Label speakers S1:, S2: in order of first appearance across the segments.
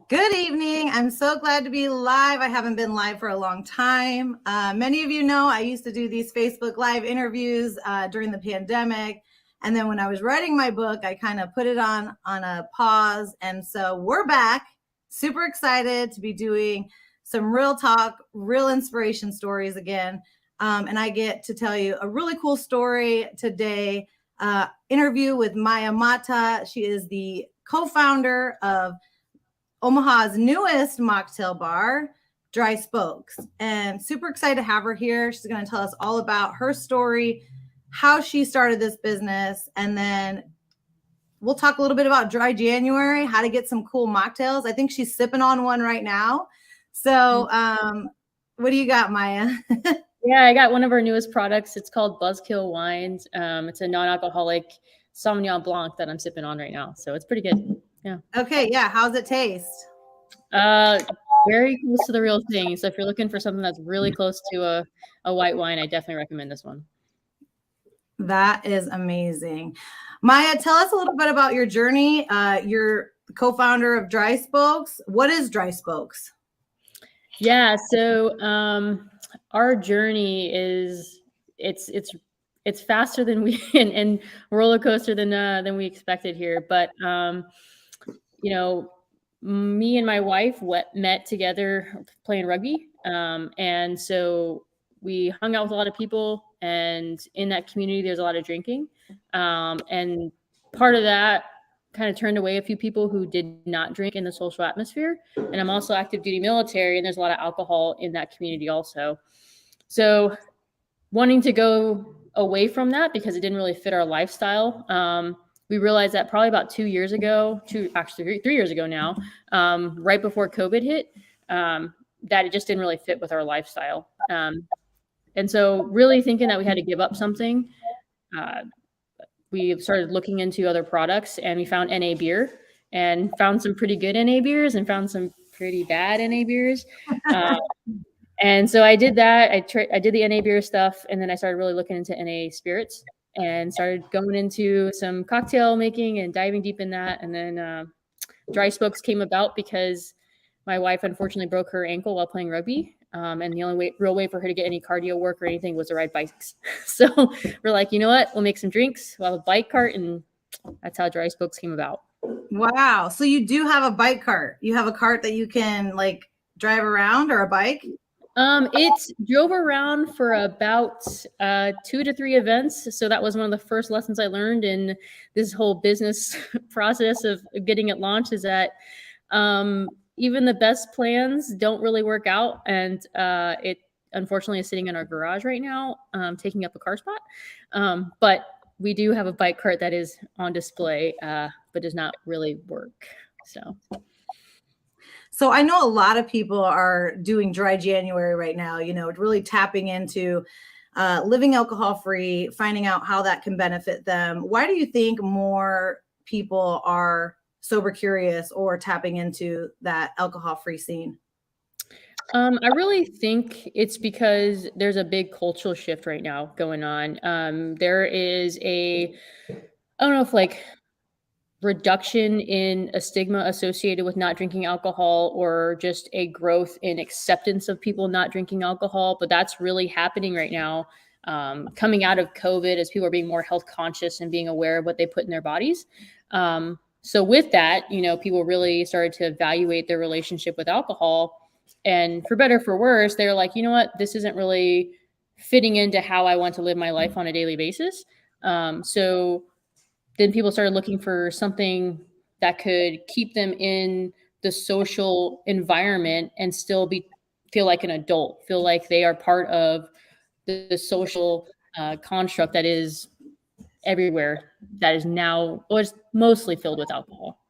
S1: Good evening. I'm so glad to be live. I haven't been live for a long time. Many of you know I used to do these Facebook Live interviews during the pandemic. And then when I was writing my book, I kind of put it on a pause. And so we're back. Super excited to be doing some real talk, real inspiration stories again. And I get to tell you a really cool story today. Interview with Maya Mata. She is the co-founder of Omaha's newest mocktail bar, Dry Spokes, and super excited to have her here. She's going to tell us all about her story, how she started this business, and then we'll talk a little bit about Dry January, how to get some cool mocktails. I think she's sipping on one right now. So what do you got, Maya?
S2: Yeah, I got one of our newest products. It's called Buzzkill Wines. It's a non-alcoholic Sauvignon Blanc that I'm sipping on right now. So it's pretty good. Yeah.
S1: Okay. Yeah. How's it taste?
S2: Very close to the real thing. So if you're looking for something that's really close to a white wine, I definitely recommend this one.
S1: That is amazing. Maya, tell us a little bit about your journey. You're co-founder of Dry Spokes. What is Dry Spokes?
S2: Yeah. So our journey is it's faster than we and roller coaster than we expected here. But me and my wife met together playing rugby. And so we hung out with a lot of people, and in that community, there's a lot of drinking. And part of that kind of turned away a few people who did not drink in the social atmosphere. And I'm also active duty military, and there's a lot of alcohol in that community also. So wanting to go away from that because it didn't really fit our lifestyle. We realized that probably about 2 years ago, 3 years ago now, right before COVID hit, that it just didn't really fit with our lifestyle. And so really thinking that we had to give up something, we started looking into other products, and we found NA beer and found some pretty good NA beers and found some pretty bad NA beers. And so I did that. I did the NA beer stuff, and then I started really looking into NA spirits and started going into some cocktail making and diving deep in that. And then Dry Spokes came about because my wife unfortunately broke her ankle while playing rugby. And the only real way for her to get any cardio work or anything was to ride bikes. So we're like, you know what? We'll make some drinks. We'll have a bike cart. And that's how Dry Spokes came about.
S1: Wow. So you do have a bike cart. You have a cart that you can like drive around, or a bike?
S2: It drove around for about 2 to 3 events. So that was one of the first lessons I learned in this whole business process of getting it launched, is that even the best plans don't really work out. And it unfortunately is sitting in our garage right now, taking up a car spot. But we do have a bike cart that is on display, but does not really work.
S1: So I know a lot of people are doing Dry January right now, really tapping into living alcohol-free, finding out how that can benefit them. Why do you think more people are sober curious or tapping into that alcohol-free scene?
S2: I really think it's because there's a big cultural shift right now going on. There is I don't know if reduction in a stigma associated with not drinking alcohol, or just a growth in acceptance of people not drinking alcohol. But that's really happening right now, coming out of COVID, as people are being more health conscious and being aware of what they put in their bodies. So with that, people really started to evaluate their relationship with alcohol, and for better or for worse, they're like, you know what, this isn't really fitting into how I want to live my life on a daily basis. So then people started looking for something that could keep them in the social environment and still feel like an adult, feel like they are part of the social construct that is everywhere, that is now, or is mostly filled with alcohol.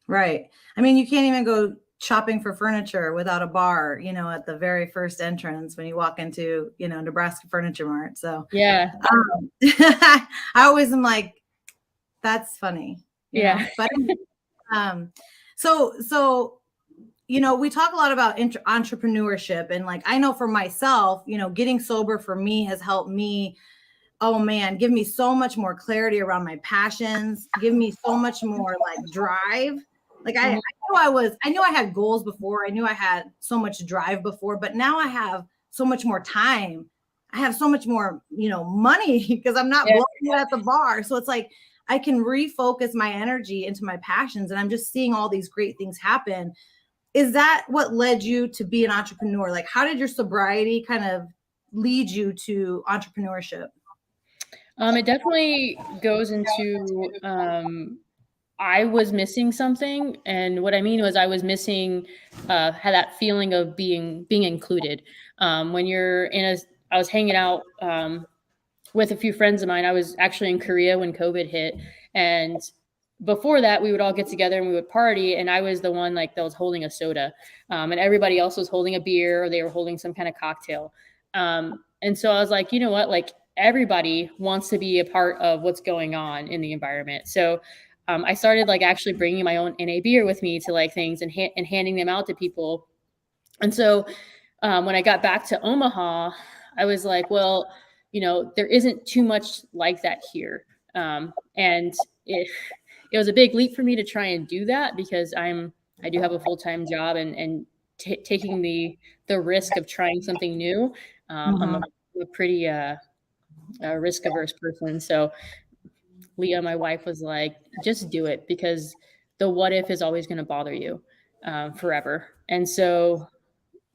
S1: Right. I mean, you can't even go shopping for furniture without a bar, at the very first entrance when you walk into, Nebraska Furniture Mart. So
S2: yeah,
S1: I always am like, that's funny.
S2: Yeah.
S1: But so we talk a lot about entrepreneurship, and I know for myself, getting sober for me has helped me, oh man, give me so much more clarity around my passions, give me so much more drive. I knew I had goals before. I knew I had so much drive before, but now I have so much more time. I have so much more, money because I'm not blowing it at the bar. So it's like I can refocus my energy into my passions, and I'm just seeing all these great things happen. Is that what led you to be an entrepreneur? Like, how did your sobriety kind of lead you to entrepreneurship?
S2: It definitely goes into I was missing something, and what I mean was I was missing had that feeling of being included. When you're in a, I was hanging out with a few friends of mine. I was actually in Korea when COVID hit, and before that, we would all get together and we would party. And I was the one like that was holding a soda, and everybody else was holding a beer or they were holding some kind of cocktail. And so I was like, you know what, like everybody wants to be a part of what's going on in the environment. So I started like actually bringing my own NA beer with me to like things and handing them out to people. And so when I got back to Omaha, I was like, well, there isn't too much like that here. And it was a big leap for me to try and do that because I do have a full-time job and taking the risk of trying something new. I'm a pretty risk averse person. So Leah, my wife, was like, just do it because the what if is always going to bother you forever. And so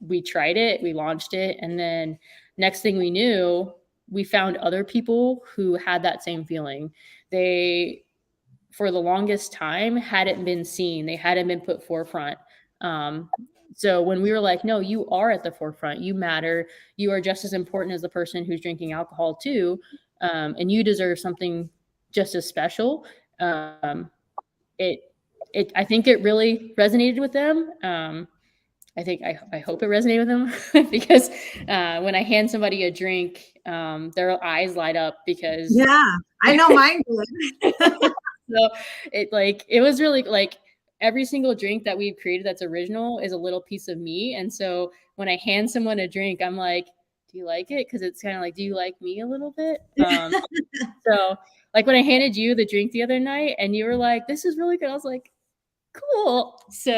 S2: we tried it, we launched it. And then next thing we knew, we found other people who had that same feeling. They, for the longest time, hadn't been seen. They hadn't been put forefront. So when we were like, no, you are at the forefront, you matter, you are just as important as the person who's drinking alcohol too. And you deserve something just as special. I think it really resonated with them. I hope it resonated with them because when I hand somebody a drink, their eyes light up because
S1: I know mine did.
S2: So it was really like every single drink that we've created that's original is a little piece of me. And so when I hand someone a drink, I'm like, do you like it? Because it's kind of like, do you like me a little bit? So like when I handed you the drink the other night and you were like, this is really good. I was like, cool. So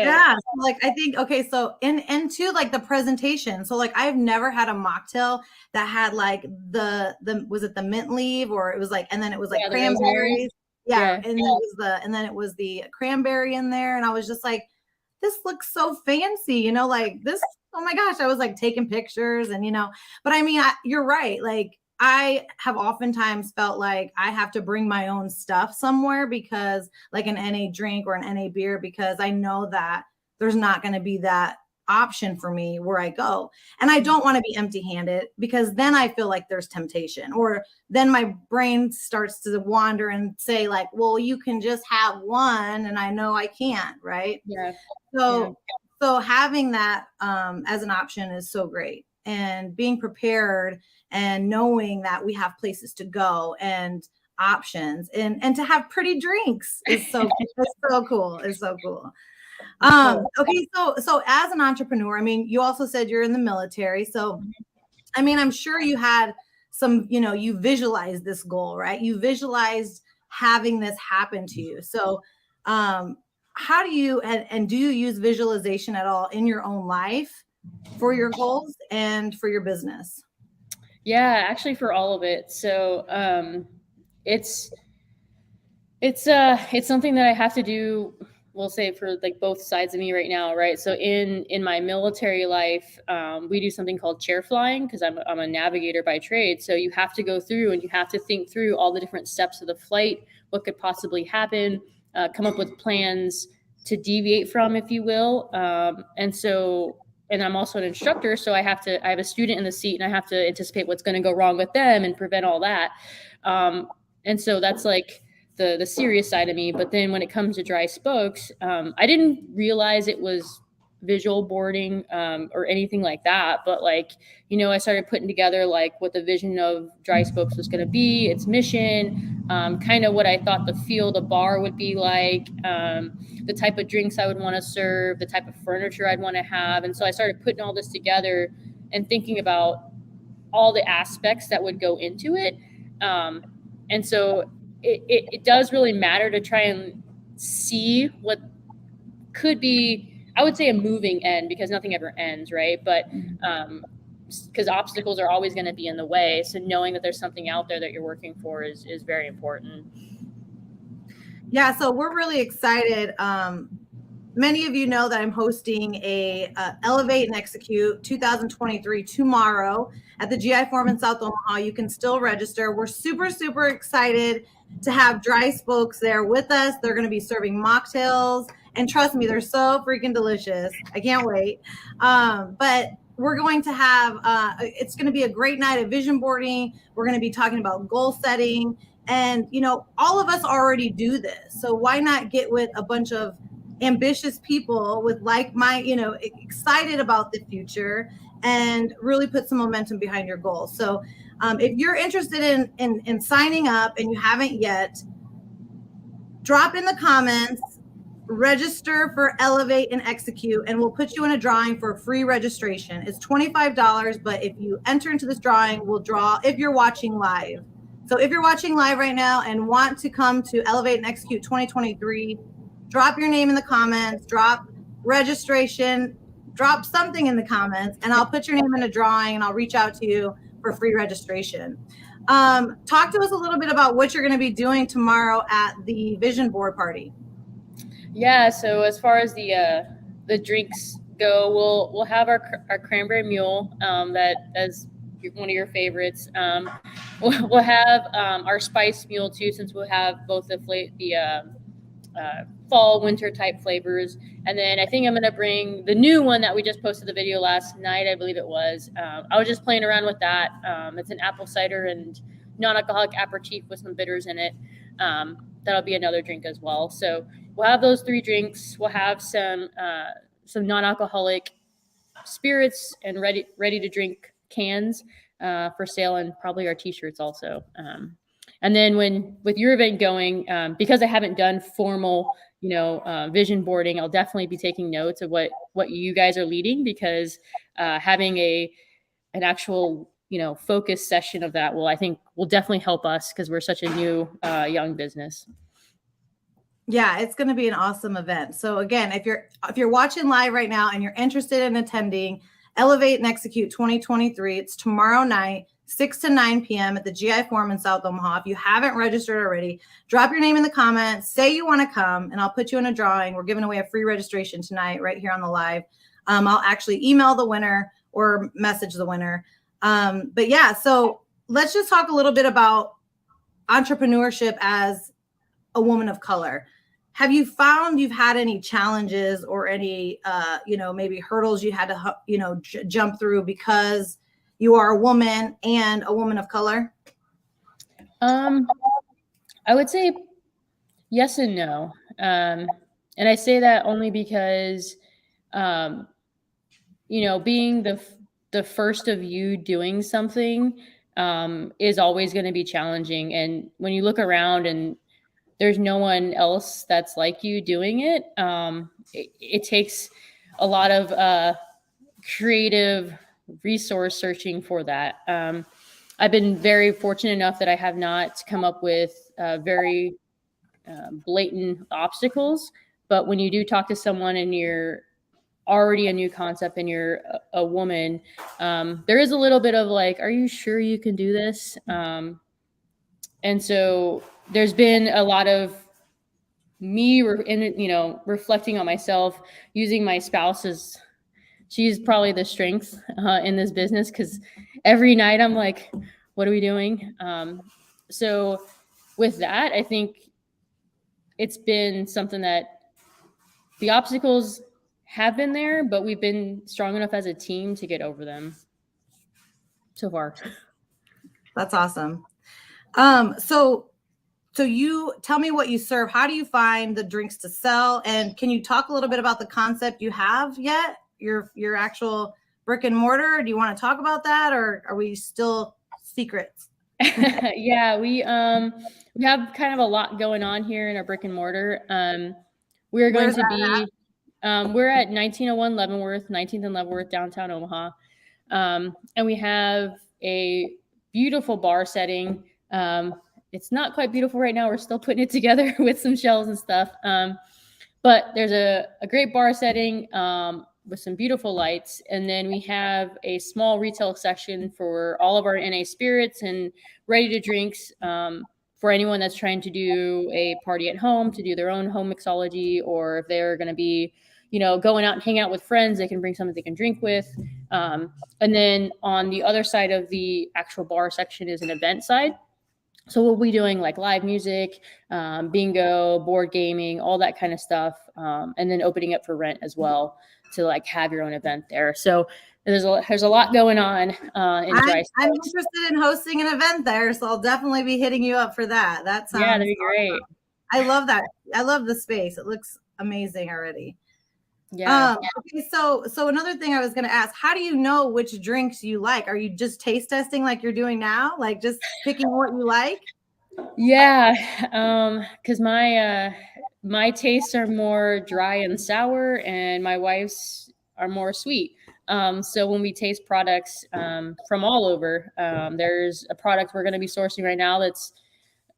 S1: like I think so into like the presentation. So like I've never had a mocktail that had like the was it the mint leaf or it was like and then it was like cranberries. And then it was the cranberry in there, and I was just like, this looks so fancy, like this. Oh my gosh, I was like taking pictures and but I mean, you're right. Like I have oftentimes felt like I have to bring my own stuff somewhere because like an NA drink or an NA beer, because I know that there's not going to be that option for me where I go. And I don't want to be empty handed because then I feel like there's temptation, or then my brain starts to wander and say like, well, you can just have one. And I know I can't. Right.
S2: Yeah.
S1: So having that as an option is so great, and being prepared and knowing that we have places to go and options and to have pretty drinks is so it's so cool. It's so cool. Okay, so as an entrepreneur, I mean, you also said you're in the military. So I mean, I'm sure you had some, you visualized this goal, right? You visualized having this happen to you. So how do you and do you use visualization at all in your own life for your goals and for your business?
S2: Yeah, actually for all of it. So it's something that I have to do, we'll say, for like both sides of me right now, right? So in my military life, we do something called chair flying because I'm a navigator by trade. So you have to go through and you have to think through all the different steps of the flight, what could possibly happen, come up with plans to deviate from, if you will. And I'm also an instructor, so I have a student in the seat and I have to anticipate what's going to go wrong with them and prevent all that. And so that's like the serious side of me. But then when it comes to dry spokes, I didn't realize it was visual boarding or anything like that. But like, I started putting together like what the vision of dry spokes was going to be, its mission, kind of what I thought the bar would be like, the type of drinks I would want to serve, the type of furniture I'd want to have. And so I started putting all this together and thinking about all the aspects that would go into it. And so it does really matter to try and see what could be, I would say, a moving end, because nothing ever ends, right? But because obstacles are always going to be in the way, so knowing that there's something out there that you're working for is very important.
S1: Yeah, so we're really excited. Many of you know that I'm hosting a Elevate and Execute 2023 tomorrow at the GI Forum in South Omaha. You can still register. We're super, super excited to have Dry Spokes there with us. They're going to be serving mocktails, and trust me, they're so freaking delicious. I can't wait. But we're going to have, it's going to be a great night of vision boarding. We're going to be talking about goal setting. And, you know, all of us already do this. So why not get with a bunch of ambitious people with excited about the future and really put some momentum behind your goals. So if you're interested in signing up and you haven't yet, drop in the comments, register for Elevate and Execute, and we'll put you in a drawing for a free registration. It's $25, but if you enter into this drawing, we'll draw if you're watching live. So if you're watching live right now and want to come to Elevate and Execute 2023, drop your name in the comments, drop registration, drop something in the comments, and I'll put your name in a drawing and I'll reach out to you for free registration. Talk to us a little bit about what you're going to be doing tomorrow at the vision board party.
S2: Yeah, so as far as the drinks go, we'll have our cranberry mule, that as one of your favorites. We'll have our spice mule too, since we'll have both the fall winter type flavors. And then I think I'm gonna bring the new one that we just posted the video last night, I believe it was. I was just playing around with that. It's an apple cider and non-alcoholic aperitif with some bitters in it. That'll be another drink as well. So we'll have those 3 drinks. We'll have some non-alcoholic spirits and ready to drink cans for sale, and probably our t-shirts also. And then with your event going, because I haven't done formal, vision boarding, I'll definitely be taking notes of what you guys are leading, because having an actual, focus session of that I think will definitely help us, because we're such a new, young business.
S1: Yeah, it's going to be an awesome event. So again, if you're watching live right now and you're interested in attending Elevate and Execute 2023, it's tomorrow night, 6 to 9 p.m. at the GI Forum in South Omaha. If you haven't registered already, drop your name in the comments, say you want to come, and I'll put you in a drawing. We're giving away a free registration tonight right here on the live. I'll actually email the winner or message the winner. But yeah, so let's just talk a little bit about entrepreneurship as a woman of color. Have you found you've had any challenges or any, maybe hurdles you had to, jump through because you are a woman and a woman of color?
S2: I would say yes and no. And I say that only because, being the first of you doing something is always going to be challenging. And when you look around and there's no one else that's like you doing it, it takes a lot of creative resource searching for that. I've been very fortunate enough that I have not come up with very blatant obstacles, but when you do talk to someone and you're already a new concept and you're a woman, there is a little bit of like, are you sure you can do this? And so there's been a lot of me reflecting on myself, using my spouse as, she's probably the strength in this business, because every night I'm like, what are we doing? So with that, I think it's been something that the obstacles have been there, but we've been strong enough as a team to get over them so far.
S1: That's awesome. So you tell me what you serve. How do you find the drinks to sell? And can you talk a little bit about the concept you have yet? Your actual brick and mortar? Do you want to talk about that, or are we still secrets?
S2: Yeah, we have kind of a lot going on here in our brick and mortar. We're going to be we're at 1901 Leavenworth, 19th and Leavenworth, downtown Omaha. And we have a beautiful bar setting. It's not quite beautiful right now. We're still putting it together with some shelves and stuff. But But there's a great bar setting with some beautiful lights. And then we have a small retail section for all of our NA spirits and ready to drinks for anyone that's trying to do a party at home, to do their own home mixology, or if they're going to be, going out and hang out with friends, they can bring something they can drink with. And then on the other side of the actual bar section is an event side. So we'll be doing like live music, bingo, board gaming, all that kind of stuff. And then opening up for rent as well to like have your own event there. So there's a lot going on in Dry Spokes.
S1: I'm interested in hosting an event there, so I'll definitely be hitting you up for that. That sounds
S2: that'd be great.
S1: I love that. I love the space. It looks amazing already.
S2: Yeah.
S1: Okay, so another thing I was going to ask, how do you know which drinks you like? Are you just taste testing like you're doing now? Like just picking what you like?
S2: Yeah. Cause my tastes are more dry and sour and my wife's are more sweet. So when we taste products, from all over, there's a product we're going to be sourcing right now that's,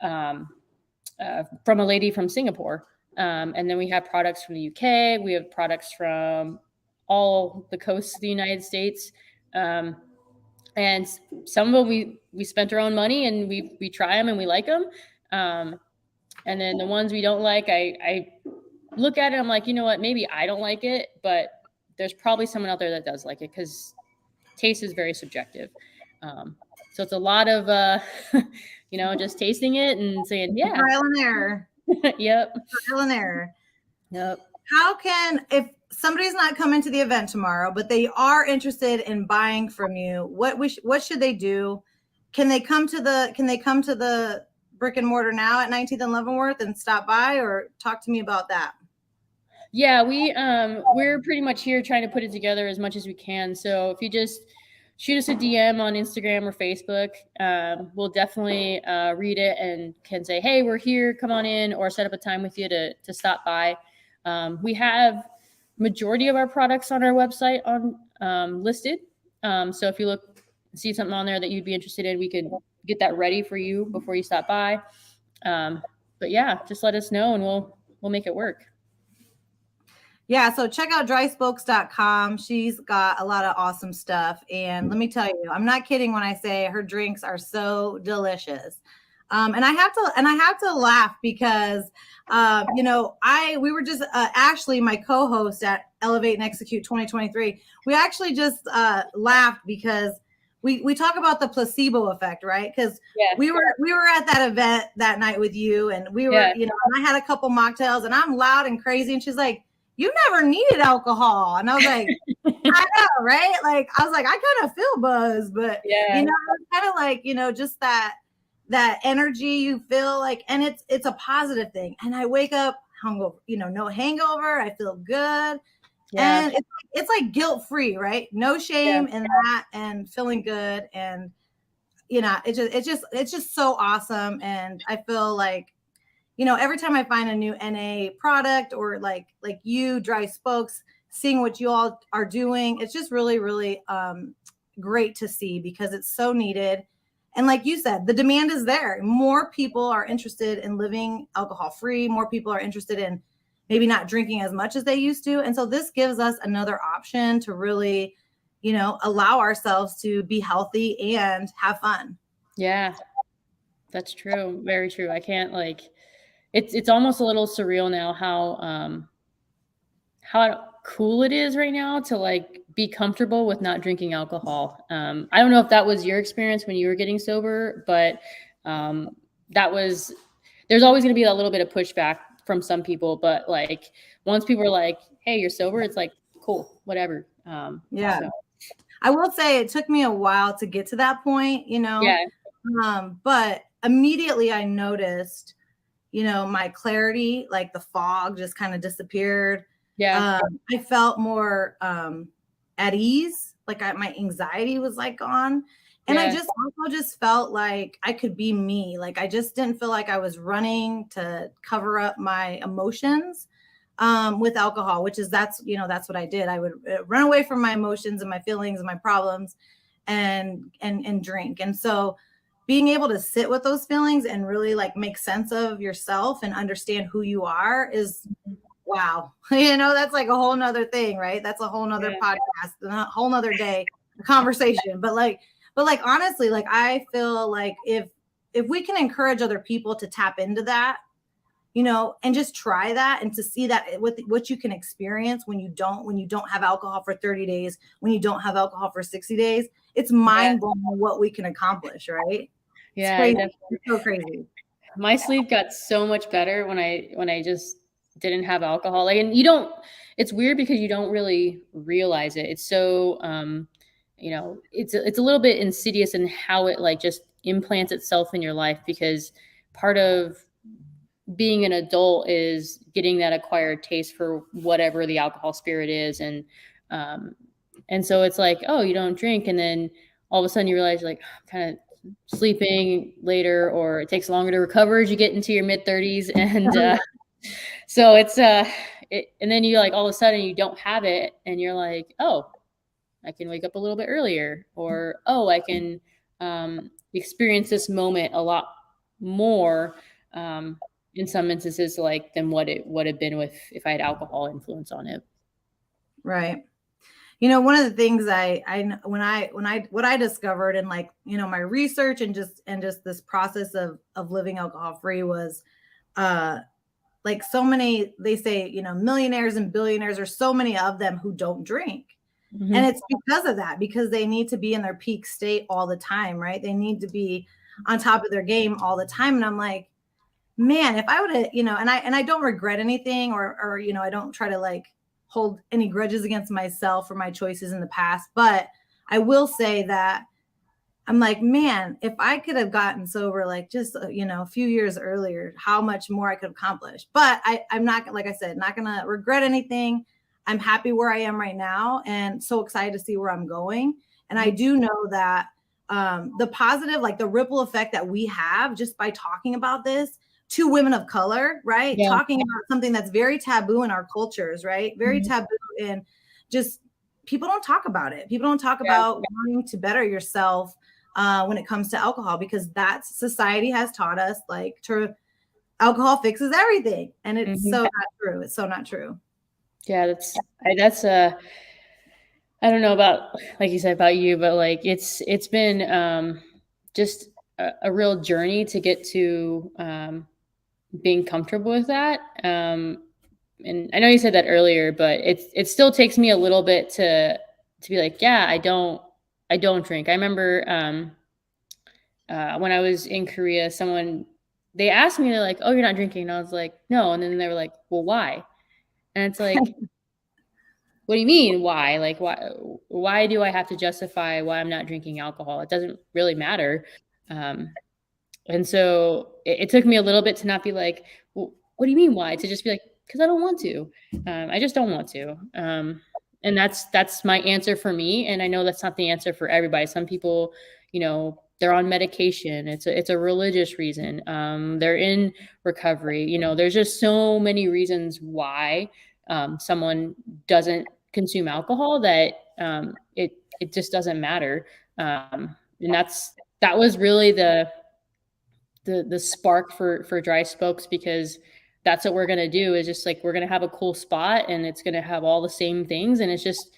S2: from a lady from Singapore. And then we have products from the UK. We have products from all the coasts of the United States. And some of them we spent our own money and we try them and we like them. And then the ones we don't like, I look at it, I'm like, you know what, maybe I don't like it, but there's probably someone out there that does like it because taste is very subjective. So it's a lot of, just tasting it and saying, yeah.
S1: Trial and error.
S2: Yep.
S1: Trial and error.
S2: Yep.
S1: If somebody's not coming to the event tomorrow, but they are interested in buying from you, what should they do? Can they come to the brick and mortar now at 19th and Leavenworth and stop by, or talk to me about that?
S2: Yeah, we're pretty much here trying to put it together as much as we can. So if you just shoot us a DM on Instagram or Facebook, we'll definitely read it and can say, hey, we're here, come on in, or set up a time with you to stop by. We have majority of our products on our website on listed. So if you see something on there that you'd be interested in, we could get that ready for you before you stop by. But yeah, just let us know and we'll make it work.
S1: Yeah, so check out dryspokes.com. She's got a lot of awesome stuff. And let me tell you, I'm not kidding when I say her drinks are so delicious. And I have to laugh because, we were just, Ashley, my co-host at Elevate and Execute 2023, we actually just laughed because we talk about the placebo effect, right? Because we were at that event that night with you, and we were, and I had a couple mocktails and I'm loud and crazy. And she's like, you never needed alcohol. And I was like, I know, right? Like, I was like, I kind of feel buzzed, but, kind of like, just that energy you feel like, and it's a positive thing. And I wake up hungover, no hangover. I feel good. Yeah. And it's like guilt-free, right? No shame in that, and feeling good. And, it's just so awesome. And I feel like, every time I find a new NA product or like you, Dry Spokes, seeing what you all are doing, it's just really, really great to see because it's so needed. And like you said, the demand is there. More people are interested in living alcohol-free. More people are interested in maybe not drinking as much as they used to. And so this gives us another option to really, allow ourselves to be healthy and have fun.
S2: Yeah, that's true. Very true. I can't it's almost a little surreal now how cool it is right now to be comfortable with not drinking alcohol. I don't know if that was your experience when you were getting sober, but there's always going to be a little bit of pushback from some people, but once people are like, hey, you're sober, it's like, cool, whatever. So.
S1: I will say it took me a while to get to that point, but immediately I noticed, my clarity, like the fog just kind of disappeared. I felt more at ease, my anxiety was gone. And I just also just felt like I could be me. I just didn't feel like I was running to cover up my emotions with alcohol, that's what I did. I would run away from my emotions and my feelings and my problems and drink. And so being able to sit with those feelings and really make sense of yourself and understand who you are is wow, that's like a whole nother thing, right? That's a whole nother podcast, a whole nother day conversation. But honestly, like I feel like if we can encourage other people to tap into that, and just try that, and to see that with what you can experience when you don't have alcohol for 30 days, when you don't have alcohol for 60 days, it's mind blowing what we can accomplish, right?
S2: Yeah,
S1: it's crazy. It's so crazy.
S2: My sleep got so much better when I just didn't have alcohol. Like, and it's weird because you don't really realize it. It's so, it's a little bit insidious in how it like just implants itself in your life, because part of being an adult is getting that acquired taste for whatever the alcohol spirit is. And so it's like, oh, you don't drink. And then all of a sudden you realize like kind of sleeping later, or it takes longer to recover as you get into your mid 30s. And so it's and then you like all of a sudden you don't have it, and you're like, oh, I can wake up a little bit earlier, or oh, I can experience this moment a lot more in some instances like than what it would have been with if I had alcohol influence on it.
S1: Right. One of the things what I discovered in like, my research and just this process of living alcohol free was, like so many, they say, millionaires and billionaires, are so many of them who don't drink. Mm-hmm. And it's because of that, because they need to be in their peak state all the time, right? They need to be on top of their game all the time. And I'm like, man, if I would have, and I don't regret anything, or I don't try to like hold any grudges against myself for my choices in the past. But I will say that I'm like, man, if I could have gotten sober, like just, a few years earlier, how much more I could accomplish. But I'm not, like I said, not going to regret anything. I'm happy where I am right now, and so excited to see where I'm going. And I do know that the positive, like the ripple effect that we have just by talking about this to women of color, right? Yeah. Talking about something that's very taboo in our cultures, right? Very taboo, and just people don't talk about it. People don't talk about wanting to better yourself when it comes to alcohol, because that's society has taught us like alcohol fixes everything. And it's so not true. It's so not true.
S2: Yeah, that's I don't know about, like you said, about you, but like it's been just a real journey to get to being comfortable with that. And I know you said that earlier, but it still takes me a little bit to be like, yeah, I don't drink. I remember when I was in Korea, they asked me, they're like, oh, you're not drinking. And I was like, no. And then they were like, well, why? And it's like, what do you mean, why? Like, why do I have to justify why I'm not drinking alcohol? It doesn't really matter. And so it took me a little bit to not be like, well, what do you mean why? To just be like, because I don't want to. I just don't want to. And that's my answer for me. And I know that's not the answer for everybody. Some people, they're on medication. It's a religious reason. They're in recovery. There's just so many reasons why someone doesn't consume alcohol that it just doesn't matter. And that was really the spark for Dry Spokes, because that's what we're going to do, is just like, we're going to have a cool spot, and it's going to have all the same things, and it's just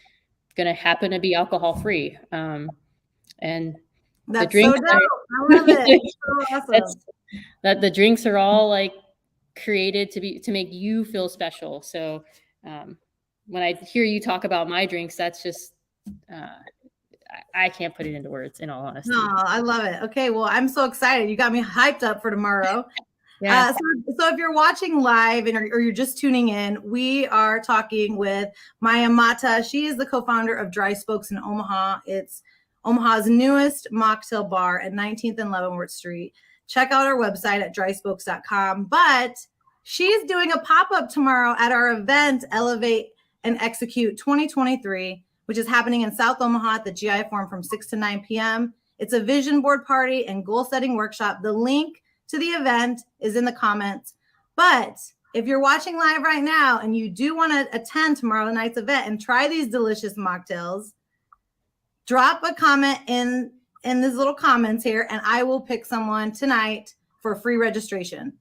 S2: going to happen to be alcohol free. And
S1: that's the drinks so dope. I love it. So awesome.
S2: That the drinks are all like created to make you feel special. So when I hear you talk about my drinks, that's just I can't put it into words, in all honesty.
S1: No, I love it. Okay, well, I'm so excited. You got me hyped up for tomorrow. Yeah. So if you're watching live or you're just tuning in, we are talking with Maya Mata. She is the co-founder of Dry Spokes in Omaha. It's Omaha's newest mocktail bar at 19th and Leavenworth Street. Check out our website at dryspokes.com. But she's doing a pop-up tomorrow at our event, Elevate and Execute 2023, which is happening in South Omaha at the GI Forum from 6 to 9 p.m. It's a vision board party and goal setting workshop. The link to the event is in the comments. But if you're watching live right now and you do want to attend tomorrow night's event and try these delicious mocktails, drop a comment in these little comments here, and I will pick someone tonight for free registration.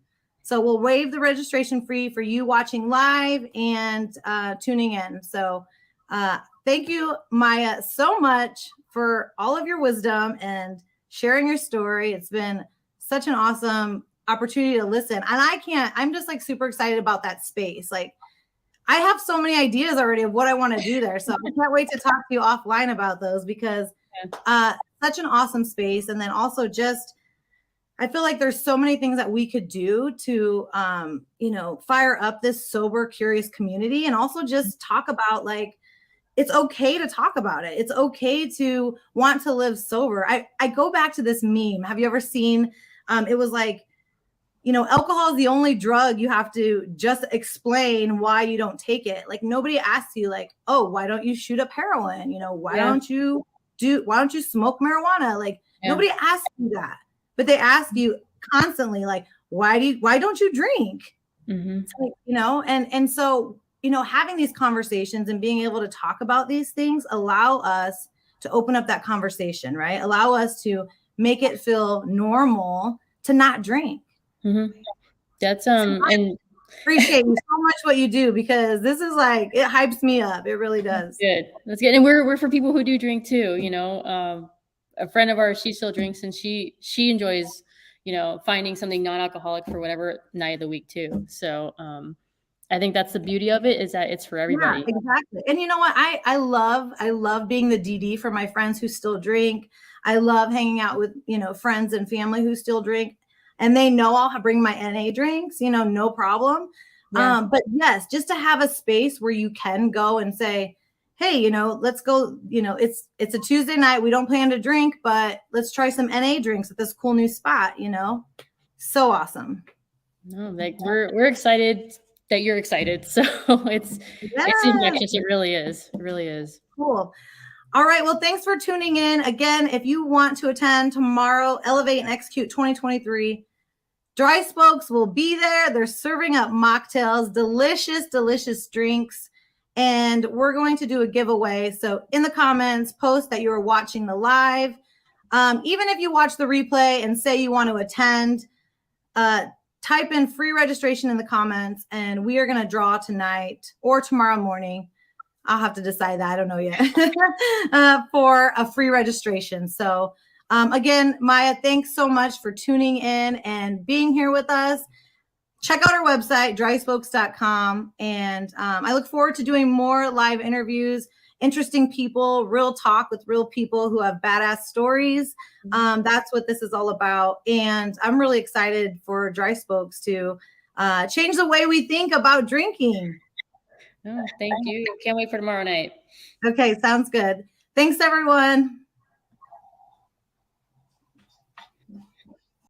S1: So we'll waive the registration fee for you watching live and tuning in. So thank you, Maya, so much for all of your wisdom and sharing your story. It's been such an awesome opportunity to listen. And I'm just like super excited about that space. Like, I have so many ideas already of what I want to do there. So I can't wait to talk to you offline about those, because such an awesome space. And then also just, I feel like there's so many things that we could do to, fire up this sober, curious community, and also just talk about, like, it's okay to talk about it. It's okay to want to live sober. I go back to this meme. Have you ever seen, it was like, alcohol is the only drug you have to just explain why you don't take it. Like, nobody asks you, like, oh, why don't you shoot up heroin? Why don't you smoke marijuana? Like, nobody asks you that, but they ask you constantly, like, why don't you drink? Like, and so, having these conversations and being able to talk about these things allow us to open up that conversation, right? Allow us to make it feel normal to not drink.
S2: That's
S1: and appreciate you so much what you do, because this is like, it hypes me up. It really does.
S2: That's good. And we're for people who do drink too. A friend of ours, she still drinks, and she enjoys, finding something non-alcoholic for whatever night of the week too. So I think that's the beauty of it, is that it's for everybody.
S1: Yeah, exactly. And you know what? I love being the DD for my friends who still drink. I love hanging out with, friends and family who still drink. And they know I'll bring my NA drinks, no problem. Yeah. But yes, just to have a space where you can go and say, hey, let's go, it's a Tuesday night. We don't plan to drink, but let's try some NA drinks at this cool new spot, So awesome.
S2: No, like we're excited that you're excited. So it's infectious. It really is. It really is.
S1: Cool. All right. Well, thanks for tuning in. Again, if you want to attend tomorrow, Elevate and Execute 2023, Dry Spokes will be there. They're serving up mocktails, delicious, delicious drinks. And we're going to do a giveaway. So in the comments, post that you're watching the live. Even if you watch the replay and say you want to attend, type in free registration in the comments, and we are going to draw tonight or tomorrow morning. I'll have to decide that. I don't know yet. For a free registration. So again, Maya, thanks so much for tuning in and being here with us. Check out our website, dryspokes.com. And I look forward to doing more live interviews, interesting people, real talk with real people who have badass stories. That's what this is all about. And I'm really excited for Dry Spokes to change the way we think about drinking.
S2: Oh, thank you. Can't wait for tomorrow night.
S1: Okay, sounds good. Thanks, everyone.